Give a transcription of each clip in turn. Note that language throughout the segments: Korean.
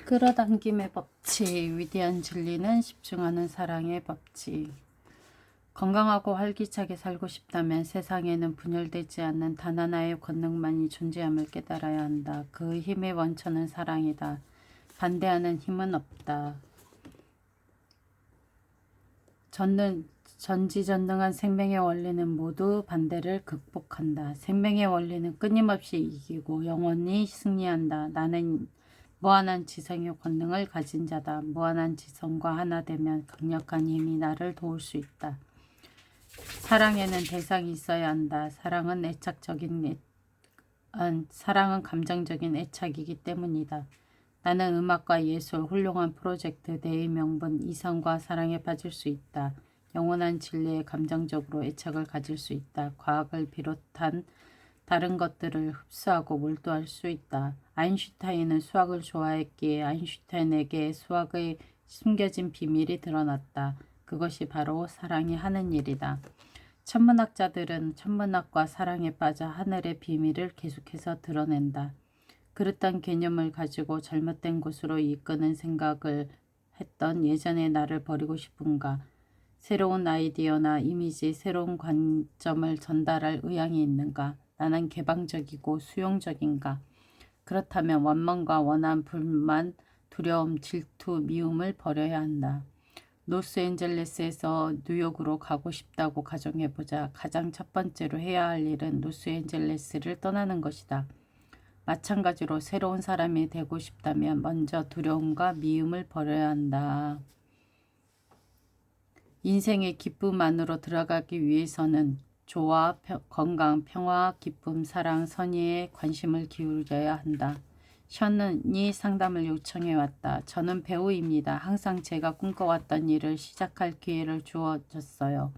끌어당김의 법칙, 위대한 진리는 집중하는 사랑의 법칙. 건강하고 활기차게 살고 싶다면 세상에는 분열되지 않는 단 하나의 권능만이 존재함을 깨달아야 한다. 그 힘의 원천은 사랑이다. 반대하는 힘은 없다. 전지전능한 생명의 원리는 모두 반대를 극복한다. 생명의 원리는 끊임없이 이기고 영원히 승리한다. 나는 무한한 지성의 권능을 가진 자다. 무한한 지성과 하나 되면 강력한 힘이 나를 도울 수 있다. 사랑에는 대상이 있어야 한다. 사랑은 감정적인 애착이기 때문이다. 나는 음악과 예술, 훌륭한 프로젝트, 내 명분, 이성과 사랑에 빠질 수 있다. 영원한 진리에 감정적으로 애착을 가질 수 있다. 과학을 비롯한 다른 것들을 흡수하고 몰두할 수 있다. 아인슈타인은 수학을 좋아했기에 아인슈타인에게 수학의 숨겨진 비밀이 드러났다. 그것이 바로 사랑이 하는 일이다. 천문학자들은 천문학과 사랑에 빠져 하늘의 비밀을 계속해서 드러낸다. 그릇된 개념을 가지고 잘못된 곳으로 이끄는 생각을 했던 예전의 나를 버리고 싶은가? 새로운 아이디어나 이미지, 새로운 관점을 전달할 의향이 있는가? 나는 개방적이고 수용적인가? 그렇다면 원망과 원한, 불만, 두려움, 질투, 미움을 버려야 한다. 로스앤젤레스에서 뉴욕으로 가고 싶다고 가정해보자. 가장 첫 번째로 해야 할 일은 로스앤젤레스를 떠나는 것이다. 마찬가지로 새로운 사람이 되고 싶다면 먼저 두려움과 미움을 버려야 한다. 인생의 기쁨 안으로 들어가기 위해서는 조화, 건강, 평화, 기쁨, 사랑, 선의에 관심을 기울여야 한다. 션이 상담을 요청해왔다. 저는 배우입니다. 항상 제가 꿈꿔왔던 일을 시작할 기회를 주어졌어요.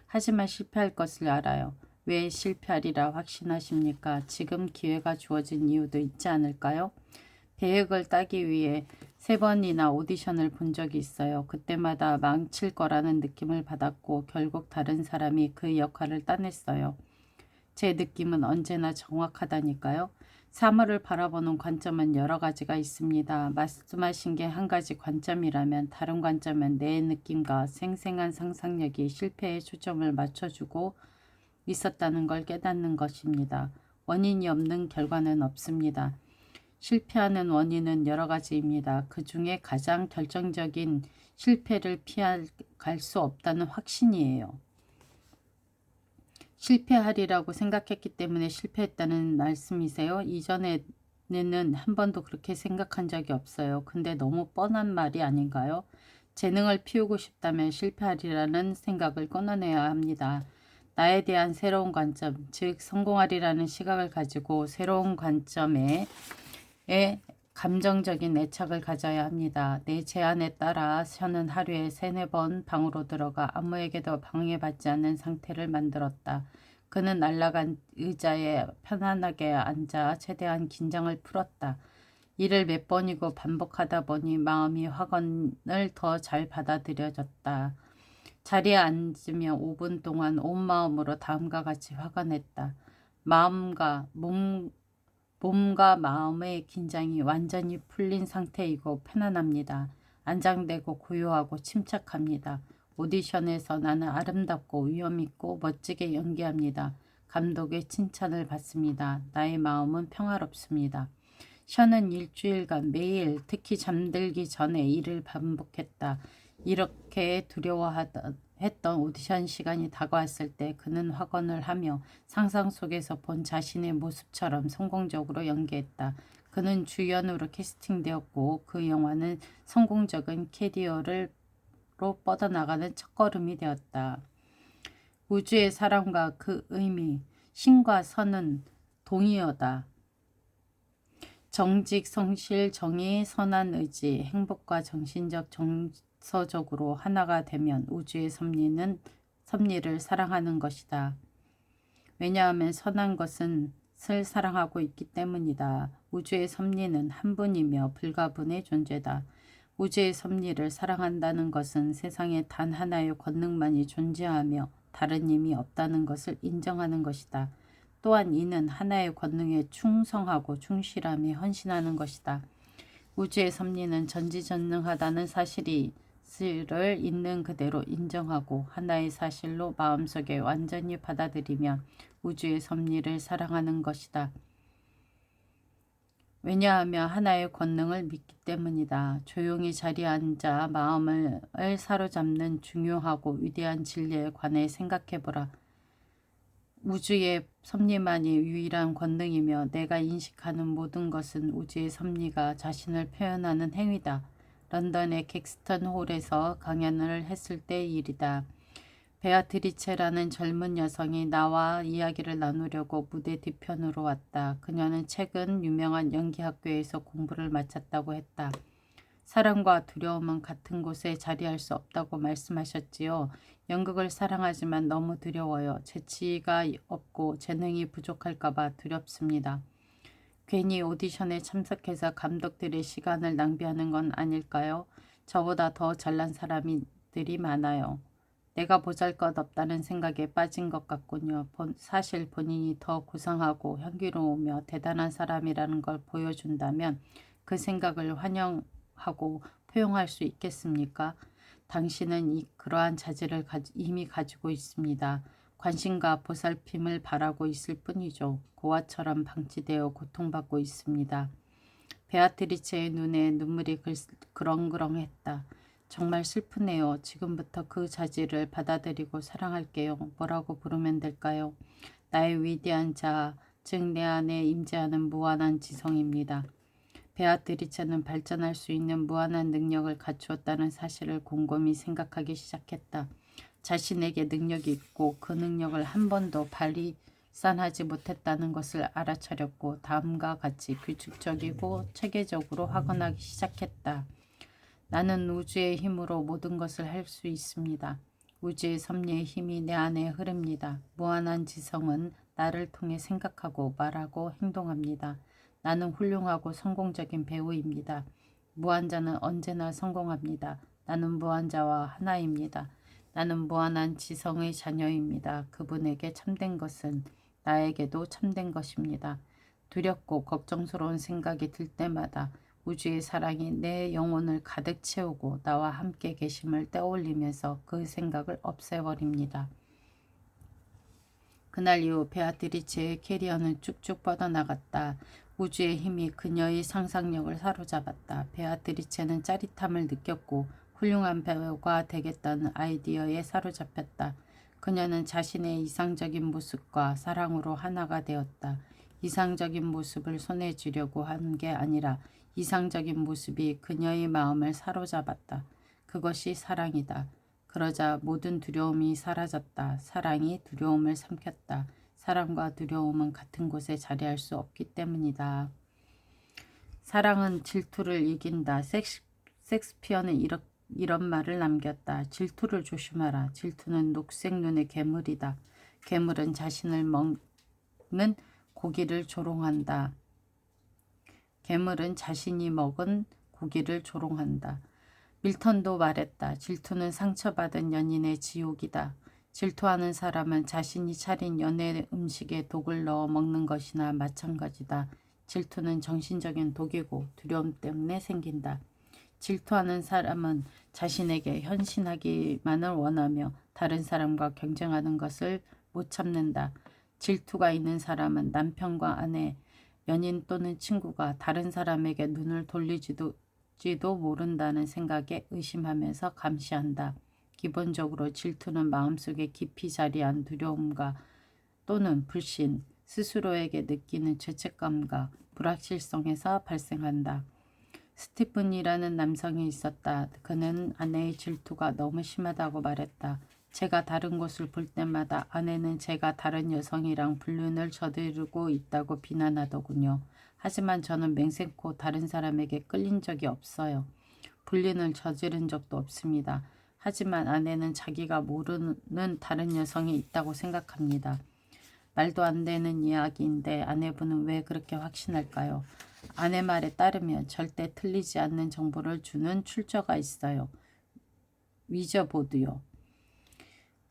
하지만 실패할 것을 알아요. 왜 실패하리라 확신하십니까? 지금 기회가 주어진 이유도 있지 않을까요? 계획을 따기 위해 3번이나 오디션을 본 적이 있어요. 그때마다 망칠 거라는 느낌을 받았고 결국 다른 사람이 그 역할을 따냈어요. 제 느낌은 언제나 정확하다니까요. 사물을 바라보는 관점은 여러 가지가 있습니다. 말씀하신 게 한 가지 관점이라면 다른 관점은 내 느낌과 생생한 상상력이 실패에 초점을 맞춰주고 있었다는 걸 깨닫는 것입니다. 원인이 없는 결과는 없습니다. 실패하는 원인은 여러 가지입니다. 그 중에 가장 결정적인 실패를 피할 수 없다는 확신이에요. 실패하리라고 생각했기 때문에 실패했다는 말씀이세요? 이전에는 한 번도 그렇게 생각한 적이 없어요. 근데 너무 뻔한 말이 아닌가요? 재능을 피우고 싶다면 실패하리라는 생각을 끊어내야 합니다. 나에 대한 새로운 관점, 즉 성공하리라는 시각을 가지고 새로운 관점에 감정적인 애착을 가져야 합니다. 내 제안에 따라 션은 하루에 3-4번 방으로 들어가 아무에게도 방해받지 않는 상태를 만들었다. 그는 날아간 의자에 편안하게 앉아 최대한 긴장을 풀었다. 이를 몇 번이고 반복하다 보니 마음이 확언을 더 잘 받아들여졌다. 자리에 앉으며 5분 동안 온 마음으로 다음과 같이 확언했다. 몸과 마음의 긴장이 완전히 풀린 상태이고 편안합니다. 안장되고 고요하고 침착합니다. 오디션에서 나는 아름답고 위엄있고 멋지게 연기합니다. 감독의 칭찬을 받습니다. 나의 마음은 평화롭습니다. 션은 일주일간 매일 특히 잠들기 전에 일을 반복했다. 이렇게 두려워했던 오디션 시간이 다가왔을 때 그는 확언을 하며 상상 속에서 본 자신의 모습처럼 성공적으로 연기했다. 그는 주연으로 캐스팅되었고 그 영화는 성공적인 캐리어로 뻗어나가는 첫걸음이 되었다. 우주의 사랑과 그 의미, 신과 선은 동의어다. 정직, 성실, 정의, 선한 의지, 행복과 정신적 정서적으로 하나가 되면 우주의 섭리를 사랑하는 것이다. 왜냐하면 선한 것은 을 사랑하고 있기 때문이다. 우주의 섭리는 한 분이며 불가분의 존재다. 우주의 섭리를 사랑한다는 것은 세상에 단 하나의 권능만이 존재하며 다른 힘이 없다는 것을 인정하는 것이다. 또한 이는 하나의 권능에 충성하고 충실함에 헌신하는 것이다. 우주의 섭리는 전지전능하다는 사실을 있는 그대로 인정하고 하나의 사실로 마음속에 완전히 받아들이며 우주의 섭리를 사랑하는 것이다. 왜냐하면 하나의 권능을 믿기 때문이다. 조용히 자리에 앉아 마음을 사로잡는 중요하고 위대한 진리에 관해 생각해보라. 우주의 섭리만이 유일한 권능이며 내가 인식하는 모든 것은 우주의 섭리가 자신을 표현하는 행위다. 런던의 객스턴 홀에서 강연을 했을 때의 일이다. 베아트리체라는 젊은 여성이 나와 이야기를 나누려고 무대 뒤편으로 왔다. 그녀는 최근 유명한 연기학교에서 공부를 마쳤다고 했다. 사랑과 두려움은 같은 곳에 자리할 수 없다고 말씀하셨지요. 연극을 사랑하지만 너무 두려워요. 재치가 없고 재능이 부족할까봐 두렵습니다. 괜히 오디션에 참석해서 감독들의 시간을 낭비하는 건 아닐까요? 저보다 더 잘난 사람들이 많아요. 내가 보잘것없다는 생각에 빠진 것 같군요. 사실 본인이 더 고상하고 향기로우며 대단한 사람이라는 걸 보여준다면 그 생각을 환영하고 포용할 수 있겠습니까? 당신은 그러한 자질을 이미 가지고 있습니다. 관심과 보살핌을 바라고 있을 뿐이죠. 고아처럼 방치되어 고통받고 있습니다. 베아트리체의 눈에 눈물이 그렁그렁했다. 정말 슬프네요. 지금부터 그 자질을 받아들이고 사랑할게요. 뭐라고 부르면 될까요? 나의 위대한 자아, 즉 내 안에 임재하는 무한한 지성입니다. 베아트리체는 발전할 수 있는 무한한 능력을 갖추었다는 사실을 곰곰이 생각하기 시작했다. 자신에게 능력이 있고 그 능력을 한 번도 발산하지 못했다는 것을 알아차렸고 다음과 같이 규칙적이고 체계적으로 확언하기 시작했다. 나는 우주의 힘으로 모든 것을 할 수 있습니다. 우주의 섭리의 힘이 내 안에 흐릅니다. 무한한 지성은 나를 통해 생각하고 말하고 행동합니다. 나는 훌륭하고 성공적인 배우입니다. 무한자는 언제나 성공합니다. 나는 무한자와 하나입니다. 나는 무한한 지성의 자녀입니다. 그분에게 참된 것은 나에게도 참된 것입니다. 두렵고 걱정스러운 생각이 들 때마다 우주의 사랑이 내 영혼을 가득 채우고 나와 함께 계심을 떠올리면서 그 생각을 없애버립니다. 그날 이후 베아트리체의 캐리어는 쭉쭉 뻗어나갔다. 우주의 힘이 그녀의 상상력을 사로잡았다. 베아트리체는 짜릿함을 느꼈고 훌륭한 배우가 되겠다는 아이디어에 사로잡혔다. 그녀는 자신의 이상적인 모습과 사랑으로 하나가 되었다. 이상적인 모습을 손에 쥐려고 한 게 아니라 이상적인 모습이 그녀의 마음을 사로잡았다. 그것이 사랑이다. 그러자 모든 두려움이 사라졌다. 사랑이 두려움을 삼켰다. 사랑과 두려움은 같은 곳에 자리할 수 없기 때문이다. 사랑은 질투를 이긴다. 섹스피어는 이런 말을 남겼다. 질투를 조심하라. 질투는 녹색 눈의 괴물이다. 괴물은 자신을 먹는 고기를 조롱한다. 괴물은 자신이 먹은 고기를 조롱한다. 밀턴도 말했다. 질투는 상처받은 연인의 지옥이다. 질투하는 사람은 자신이 차린 연애 음식에 독을 넣어 먹는 것이나 마찬가지다. 질투는 정신적인 독이고 두려움 때문에 생긴다. 질투하는 사람은 자신에게 헌신하기만을 원하며 다른 사람과 경쟁하는 것을 못 참는다. 질투가 있는 사람은 남편과 아내, 연인 또는 친구가 다른 사람에게 눈을 돌리지도 모른다는 생각에 의심하면서 감시한다. 기본적으로 질투는 마음속에 깊이 자리한 두려움과 또는 불신, 스스로에게 느끼는 죄책감과 불확실성에서 발생한다. 스티븐이라는 남성이 있었다. 그는 아내의 질투가 너무 심하다고 말했다. 제가 다른 곳을 볼 때마다 아내는 제가 다른 여성이랑 불륜을 저지르고 있다고 비난하더군요. 하지만 저는 맹세코 다른 사람에게 끌린 적이 없어요. 불륜을 저지른 적도 없습니다. 하지만 아내는 자기가 모르는 다른 여성이 있다고 생각합니다. 말도 안 되는 이야기인데 아내분은 왜 그렇게 확신할까요? 아내 말에 따르면 절대 틀리지 않는 정보를 주는 출처가 있어요. 위저보드요.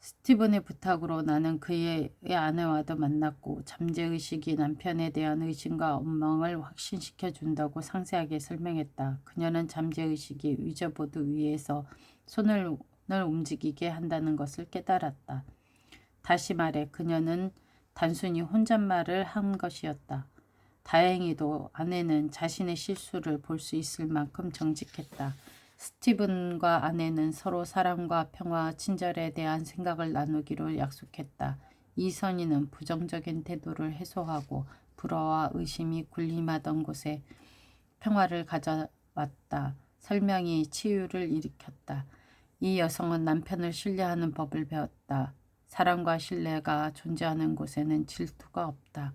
스티븐의 부탁으로 나는 그의 아내와도 만났고 잠재의식이 남편에 대한 의심과 원망을 확신시켜 준다고 상세하게 설명했다. 그녀는 잠재의식이 위저보드 위에서 손을 움직이게 한다는 것을 깨달았다. 다시 말해 그녀는 단순히 혼잣말을 한 것이었다. 다행히도 아내는 자신의 실수를 볼 수 있을 만큼 정직했다. 스티븐과 아내는 서로 사랑과 평화, 친절에 대한 생각을 나누기로 약속했다. 이 선의는 부정적인 태도를 해소하고 불화와 의심이 군림하던 곳에 평화를 가져왔다. 설명이 치유를 일으켰다. 이 여성은 남편을 신뢰하는 법을 배웠다. 사랑과 신뢰가 존재하는 곳에는 질투가 없다.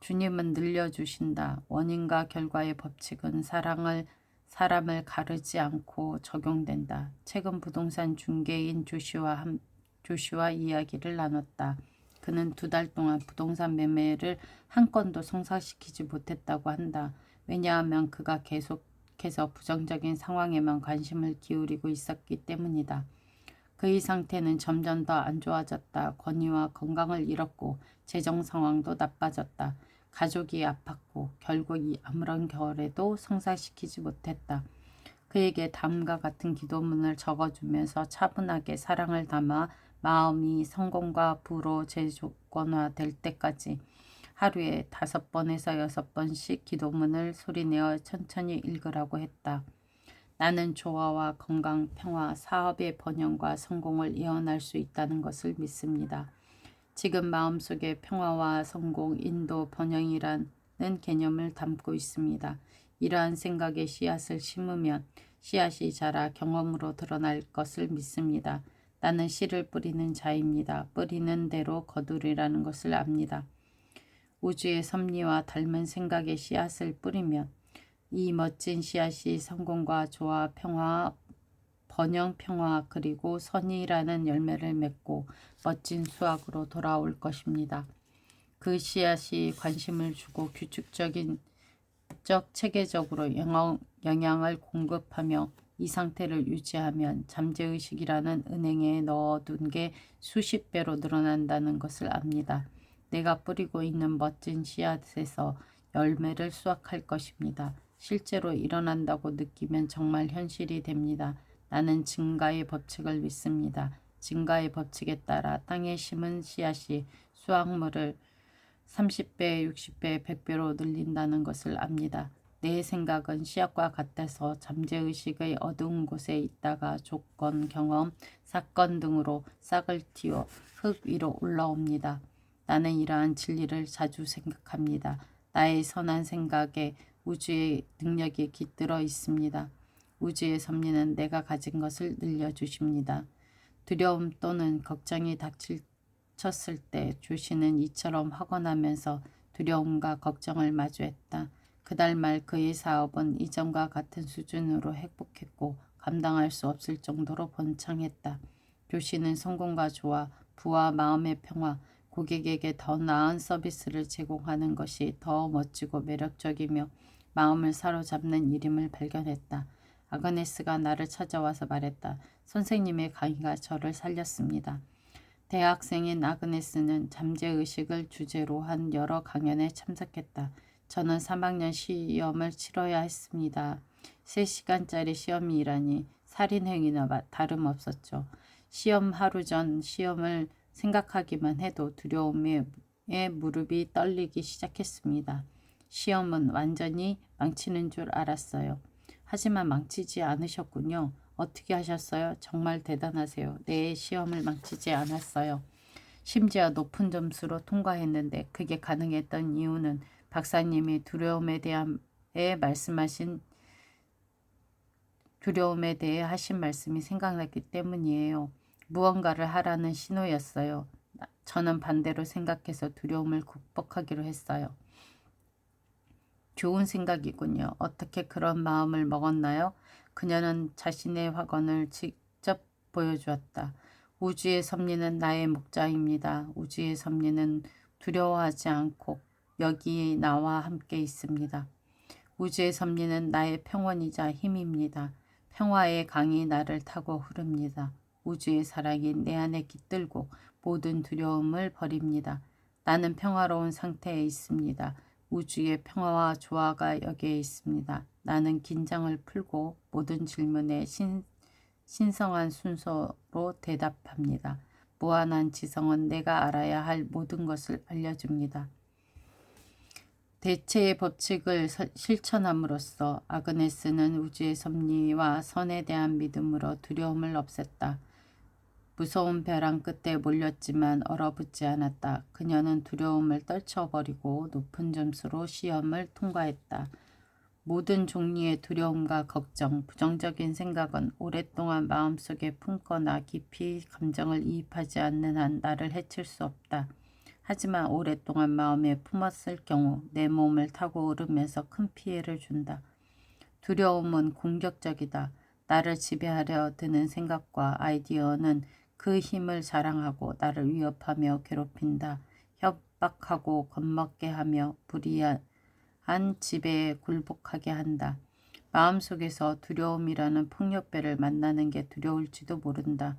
주님은 늘려주신다. 원인과 결과의 법칙은 사람을 가르지 않고 적용된다. 최근 부동산 중개인 조슈와 이야기를 나눴다. 그는 2달 동안 부동산 매매를 한 건도 성사시키지 못했다고 한다. 왜냐하면 그가 계속해서 부정적인 상황에만 관심을 기울이고 있었기 때문이다. 그의 상태는 점점 더 안 좋아졌다. 권위와 건강을 잃었고 재정 상황도 나빠졌다. 가족이 아팠고 결국 이 아무런 결에도 성사시키지 못했다. 그에게 다음과 같은 기도문을 적어주면서 차분하게 사랑을 담아 마음이 성공과 부로 재조건화될 때까지 하루에 5번에서 6번씩 기도문을 소리내어 천천히 읽으라고 했다. 나는 조화와 건강, 평화, 사업의 번영과 성공을 예언할 수 있다는 것을 믿습니다. 지금 마음속에 평화와 성공, 인도, 번영이라는 개념을 담고 있습니다. 이러한 생각의 씨앗을 심으면 씨앗이 자라 경험으로 드러날 것을 믿습니다. 나는 씨를 뿌리는 자입니다. 뿌리는 대로 거두리라는 것을 압니다. 우주의 섭리와 닮은 생각의 씨앗을 뿌리면 이 멋진 씨앗이 성공과 조화, 평화, 번영, 평화 그리고 선의라는 열매를 맺고 멋진 수확으로 돌아올 것입니다. 그 씨앗이 관심을 주고 체계적으로 영향을 공급하며 이 상태를 유지하면 잠재의식이라는 은행에 넣어둔 게 수십 배로 늘어난다는 것을 압니다. 내가 뿌리고 있는 멋진 씨앗에서 열매를 수확할 것입니다. 실제로 일어난다고 느끼면 정말 현실이 됩니다. 나는 증가의 법칙을 믿습니다. 증가의 법칙에 따라 땅에 심은 씨앗이 수확물을 30배, 60배, 100배로 늘린다는 것을 압니다. 내 생각은 씨앗과 같아서 잠재의식의 어두운 곳에 있다가 조건, 경험, 사건 등으로 싹을 틔워 흙 위로 올라옵니다. 나는 이러한 진리를 자주 생각합니다. 나의 선한 생각에 우주의 능력이 깃들어 있습니다. 우주의 섭리는 내가 가진 것을 늘려주십니다. 두려움 또는 걱정이 닥쳤을 때 조시는 이처럼 확언하면서 두려움과 걱정을 마주했다. 그달 말 그의 사업은 이전과 같은 수준으로 행복했고 감당할 수 없을 정도로 번창했다. 조시는 성공과 조화, 부와 마음의 평화, 고객에게 더 나은 서비스를 제공하는 것이 더 멋지고 매력적이며 마음을 사로잡는 일임을 발견했다. 아그네스가 나를 찾아와서 말했다. 선생님의 강의가 저를 살렸습니다. 대학생인 아그네스는 잠재의식을 주제로 한 여러 강연에 참석했다. 저는 3학년 시험을 치러야 했습니다. 3시간짜리 시험이라니 살인행위나 다름없었죠. 시험 하루 전 시험을 생각하기만 해도 두려움에 무릎이 떨리기 시작했습니다. 시험은 완전히 망치는 줄 알았어요. 하지만 망치지 않으셨군요. 어떻게 하셨어요? 정말 대단하세요. 내 시험을 망치지 않았어요. 심지어 높은 점수로 통과했는데 그게 가능했던 이유는 박사님이 두려움에 대해 하신 말씀이 생각났기 때문이에요. 무언가를 하라는 신호였어요. 저는 반대로 생각해서 두려움을 극복하기로 했어요. 좋은 생각이군요. 어떻게 그런 마음을 먹었나요? 그녀는 자신의 확언을 직접 보여주었다. 우주의 섭리는 나의 목자입니다. 우주의 섭리는 두려워하지 않고 여기 나와 함께 있습니다. 우주의 섭리는 나의 평원이자 힘입니다. 평화의 강이 나를 타고 흐릅니다. 우주의 사랑이 내 안에 깃들고 모든 두려움을 버립니다. 나는 평화로운 상태에 있습니다. 우주의 평화와 조화가 여기에 있습니다. 나는 긴장을 풀고 모든 질문에 신성한 순서로 대답합니다. 무한한 지성은 내가 알아야 할 모든 것을 알려줍니다. 대체의 법칙을 실천함으로써 아그네스는 우주의 섭리와 선에 대한 믿음으로 두려움을 없앴다. 무서운 벼랑 끝에 몰렸지만 얼어붙지 않았다. 그녀는 두려움을 떨쳐버리고 높은 점수로 시험을 통과했다. 모든 종류의 두려움과 걱정, 부정적인 생각은 오랫동안 마음속에 품거나 깊이 감정을 이입하지 않는 한 나를 해칠 수 없다. 하지만 오랫동안 마음에 품었을 경우 내 몸을 타고 오르면서 큰 피해를 준다. 두려움은 공격적이다. 나를 지배하려 드는 생각과 아이디어는 그 힘을 자랑하고 나를 위협하며 괴롭힌다. 협박하고 겁먹게 하며 불의한 지배에 굴복하게 한다. 마음속에서 두려움이라는 폭력배를 만나는 게 두려울지도 모른다.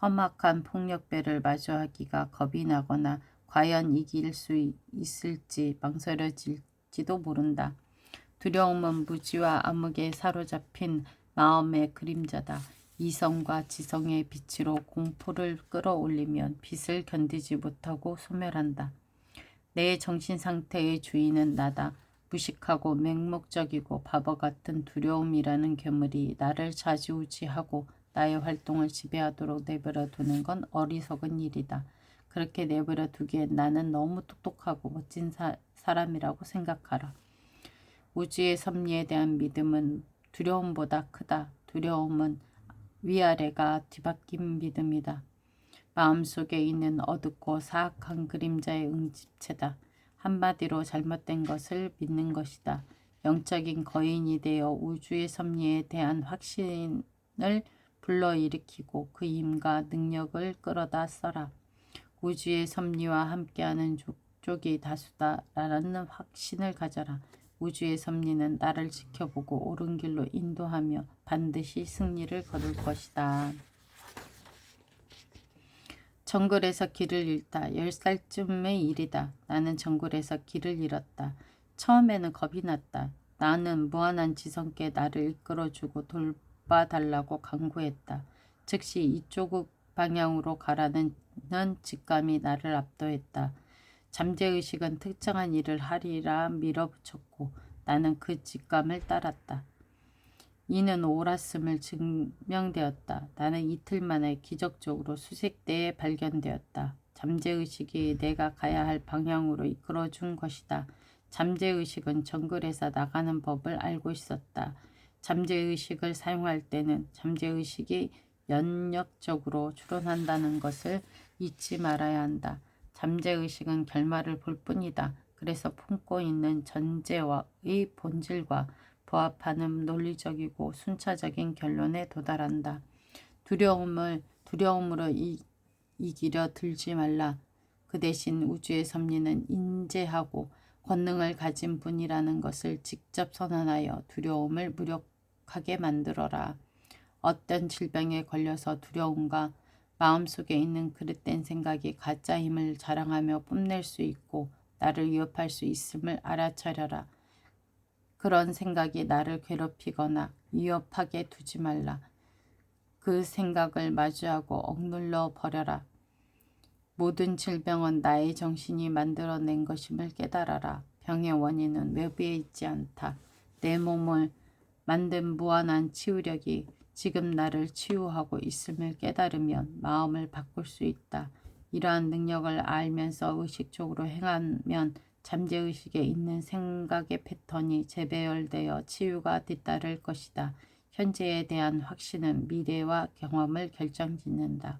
험악한 폭력배를 마주하기가 겁이 나거나 과연 이길 수 있을지 망설여질지도 모른다. 두려움은 무지와 암흑에 사로잡힌 마음의 그림자다. 이성과 지성의 빛으로 공포를 끌어올리면 빛을 견디지 못하고 소멸한다. 내 정신상태의 주인은 나다. 무식하고 맹목적이고 바보 같은 두려움이라는 괴물이 나를 좌지우지하고 나의 활동을 지배하도록 내버려 두는 건 어리석은 일이다. 그렇게 내버려 두기엔 나는 너무 똑똑하고 멋진 사람이라고 생각하라. 우주의 섭리에 대한 믿음은 두려움보다 크다. 두려움은 위아래가 뒤바뀐 믿음이다. 마음속에 있는 어둡고 사악한 그림자의 응집체다. 한마디로 잘못된 것을 믿는 것이다. 영적인 거인이 되어 우주의 섭리에 대한 확신을 불러일으키고 그 힘과 능력을 끌어다 써라. 우주의 섭리와 함께하는 족족이 다수다라는 확신을 가져라. 우주의 섭리는 나를 지켜보고 옳은 길로 인도하며 반드시 승리를 거둘 것이다. 정글에서 길을 잃다. 10살쯤의 일이다. 나는 정글에서 길을 잃었다. 처음에는 겁이 났다. 나는 무한한 지성께 나를 이끌어주고 돌봐달라고 간구했다. 즉시 이쪽 방향으로 가라는 직감이 나를 압도했다. 잠재의식은 특정한 일을 하리라 밀어붙였고 나는 그 직감을 따랐다. 이는 옳았음을 증명되었다. 나는 이틀 만에 기적적으로 수색대에 발견되었다. 잠재의식이 내가 가야 할 방향으로 이끌어준 것이다. 잠재의식은 정글에서 나가는 법을 알고 있었다. 잠재의식을 사용할 때는 잠재의식이 연역적으로 추론한다는 것을 잊지 말아야 한다. 잠재의식은 결말을 볼 뿐이다. 그래서 품고 있는 전제의 본질과 부합하는 논리적이고 순차적인 결론에 도달한다. 두려움으로 이기려 들지 말라. 그 대신 우주의 섭리는 인재하고 권능을 가진 분이라는 것을 직접 선언하여 두려움을 무력하게 만들어라. 어떤 질병에 걸려서 두려움과 마음속에 있는 그릇된 생각이 가짜 힘을 자랑하며 뽐낼 수 있고 나를 위협할 수 있음을 알아차려라. 그런 생각이 나를 괴롭히거나 위협하게 두지 말라. 그 생각을 마주하고 억눌러 버려라. 모든 질병은 나의 정신이 만들어낸 것임을 깨달아라. 병의 원인은 외부에 있지 않다. 내 몸을 만든 무한한 치유력이 지금 나를 치유하고 있음을 깨달으면 마음을 바꿀 수 있다. 이러한 능력을 알면서 의식적으로 행하면 잠재의식에 있는 생각의 패턴이 재배열되어 치유가 뒤따를 것이다. 현재에 대한 확신은 미래와 경험을 결정짓는다.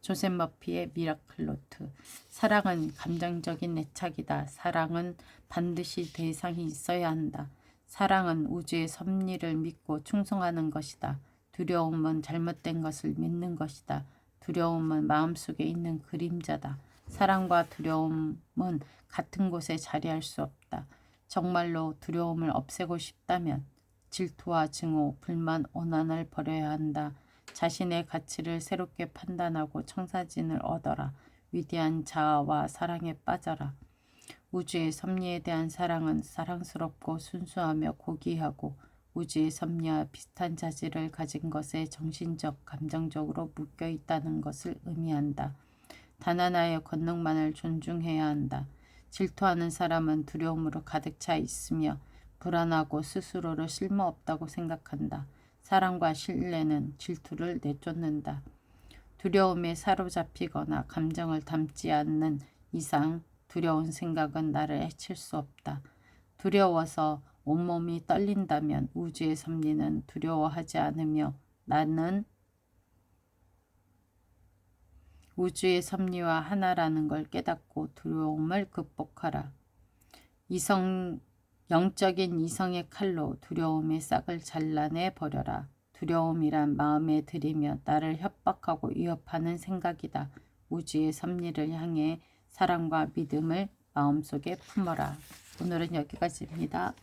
조셉 머피의 미라클 노트. 사랑은 감정적인 애착이다. 사랑은 반드시 대상이 있어야 한다. 사랑은 우주의 섭리를 믿고 충성하는 것이다. 두려움은 잘못된 것을 믿는 것이다. 두려움은 마음속에 있는 그림자다. 사랑과 두려움은 같은 곳에 자리할 수 없다. 정말로 두려움을 없애고 싶다면 질투와 증오, 불만, 오난을 버려야 한다. 자신의 가치를 새롭게 판단하고 청사진을 얻어라. 위대한 자아와 사랑에 빠져라. 우주의 섭리에 대한 사랑은 사랑스럽고 순수하며 고귀하고 우주의 섭리와 비슷한 자질을 가진 것에 정신적, 감정적으로 묶여 있다는 것을 의미한다. 단 하나의 권능만을 존중해야 한다. 질투하는 사람은 두려움으로 가득 차 있으며 불안하고 스스로를 쓸모없다고 생각한다. 사랑과 신뢰는 질투를 내쫓는다. 두려움에 사로잡히거나 감정을 담지 않는 이상 두려운 생각은 나를 해칠 수 없다. 두려워서 온몸이 떨린다면 우주의 섭리는 두려워하지 않으며 나는 우주의 섭리와 하나라는 걸 깨닫고 두려움을 극복하라. 영적인 이성의 칼로 두려움의 싹을 잘라내 버려라. 두려움이란 마음에 들이며 나를 협박하고 위협하는 생각이다. 우주의 섭리를 향해 사랑과 믿음을 마음속에 품어라. 오늘은 여기까지입니다.